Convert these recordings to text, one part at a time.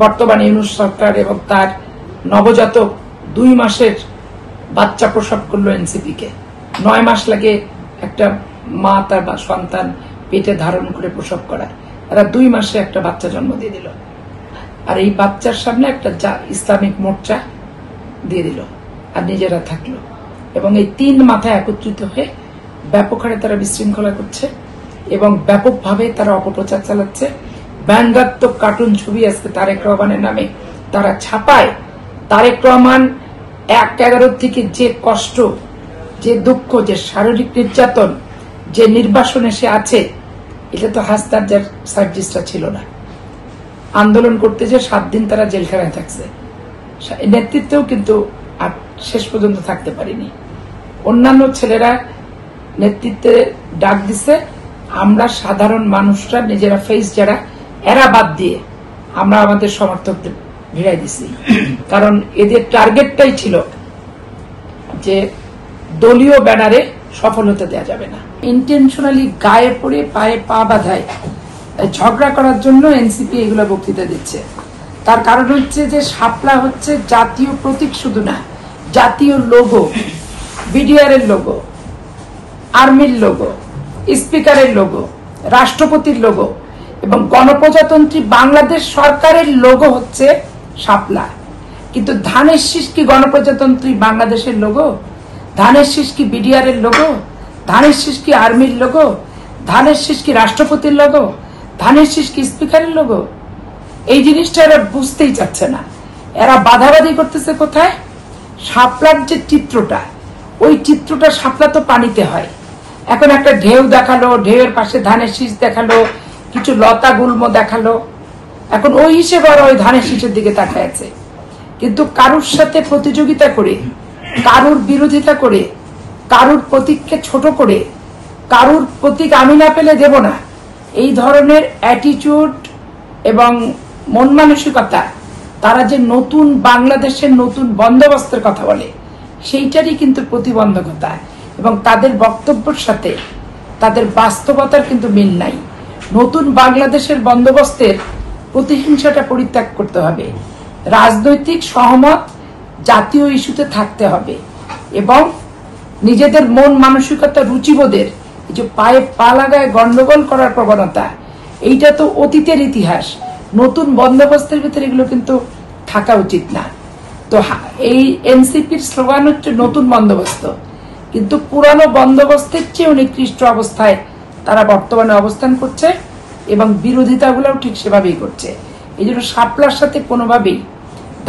বর্তমানে ইউনূস সরকার এবং তার নবজাতক 2 মাসের বাচ্চা প্রসব করলো এনসিপি কে। 9 মাস লাগে একটা মা তার সন্তান পেটে ধারণ করে প্রসব করায়, এরা 2 মাসে একটা বাচ্চা জন্ম দিয়ে দিল। আর এই বাচ্চার সামনে একটা ইসলামিক মোর্চা দিয়ে দিল আর নিজেরা থাকলো। এবং এই 3 মাথায় একত্রিত হয়ে ব্যাপক হারে তারা বিশৃঙ্খলা করছে এবং ব্যাপকভাবে তারা অপপ্রচার চালাচ্ছে। ব্যঙ্গাত্মক কার্টুন ছবি আজকে তারেক রহমানের নামে তারা ছাপায়। তারেক রহমান 1-11 থেকে যে কষ্ট, যে দুঃখ, যে শারীরিক নির্যাতন, যে নির্বাসনে সে আছে, এটা তো হাসনাত যার সার্জিসটা ছিল না। আন্দোলন করতে যে 7 দিন তারা জেলখানায় থাকছে, নেতৃত্বেও কিন্তু আর শেষ পর্যন্ত থাকতে পারিনি। অন্যান্য ছেলেরা নেতৃত্বে ডাক দিছে, আমরা সাধারণ মানুষরা নিজেরা ফেস যারা, এরা বাদ দিয়ে আমরা আমাদের সমর্থকদের ভিড়াই দিছি। কারণ এদের টার্গেটটাই ছিল যে দলীয় ব্যানারে সফল হতে দেওয়া যাবে না। ইন্টেনশনালি গায়ে পড়ে পায়ে পা বাঁধায় ঝগড়া করার জন্য এনসিপি এগুলো বক্তৃতা দিচ্ছে। তার কারণ হচ্ছে যে শাপলা হচ্ছে জাতীয় প্রতীক, শুধু না জাতীয় লোগো, বিডিআর এর লোগো, আর্মির লোগো, স্পিকারের লোগো, রাষ্ট্রপতির লোগো এবং গণপ্রজাতন্ত্রী বাংলাদেশ সরকারের লোগো হচ্ছে শাপলা। কিন্তু ধানের শীষ কি গণপ্রজাতন্ত্রী বাংলাদেশের লোগো? ধানের শীষ কি বিডিআর এর লোগো? ধানের শীষ কি আর্মির লোগো? ধানের শীষ কি রাষ্ট্রপতির লোগো? ধানের শীষ কি স্পিকারের লোগো? এই জিনিসটা এরা বুঝতেই চাচ্ছে না। এরা বাধাবাধি করতেছে কোথায়? শাপলার যে চিত্রটা, ওই চিত্রটা শাপলা তো পানিতে হয়। এখন একটা ঢেউ দেখালো, ঢেউয়ের পাশে ধানের শীষ দেখালো, কিছু লতা গুল্ম দেখালো। এখন ওই হিসেবে ওরা ওই ধানের শীষের দিকে তাকায় আছে। কিন্তু কারুর সাথে প্রতিযোগিতা করে, কারুর বিরোধিতা করে, কারুর প্রতীককে ছোট করে, কারুর প্রতীক আমি না পেলে দেব না, এই ধরনের অ্যাটিটিউড এবং মন মানসিকতা, তারা যে নতুন বাংলাদেশের নতুন বন্দোবস্তের কথা বলে, সেইটারই কিন্তু প্রতিবন্ধকতা এবং তাদের বক্তব্যের সাথে তাদের বাস্তবতার কিন্তু মিল নাই। নতুন বাংলাদেশের বন্দোবস্তের প্রতিহিংসাটা পরিত্যাগ করতে হবে, রাজনৈতিক সহমত জাতীয় ইস্যুতে থাকতে হবে এবং নিজেদের মন মানসিকতা, রুচিবোধের এই যে পায়ে পা লাগায় গন্ডগোল করার প্রবণতা, এইটা তো অতীতের ইতিহাস। নতুন বন্দোবস্তের ভিতরে এগুলো কিন্তু থাকা উচিত না। তো এই এনসিপির স্লোগান হচ্ছে নতুন বন্দোবস্ত, কিন্তু পুরানো বন্দোবস্তের চেয়ে নিকৃষ্ট অবস্থায় তারা বর্তমানে অবস্থান করছে এবং বিরোধিতাগুলোও ঠিক সেভাবেই করছে। এই জন্য শাপলার সাথে কোনোভাবেই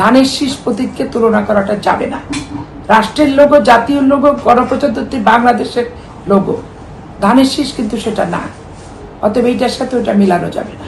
ধানের শীষ প্রতীককে তুলনা করাটা যাবে না। রাষ্ট্রের লোগো, জাতীয় লোগো, গণপ্রজাতন্ত্রী বাংলাদেশের লোগো, ধানের শীষ কিন্তু সেটা না। অতএব এইটার সাথে ওটা মিলানো যাবে না।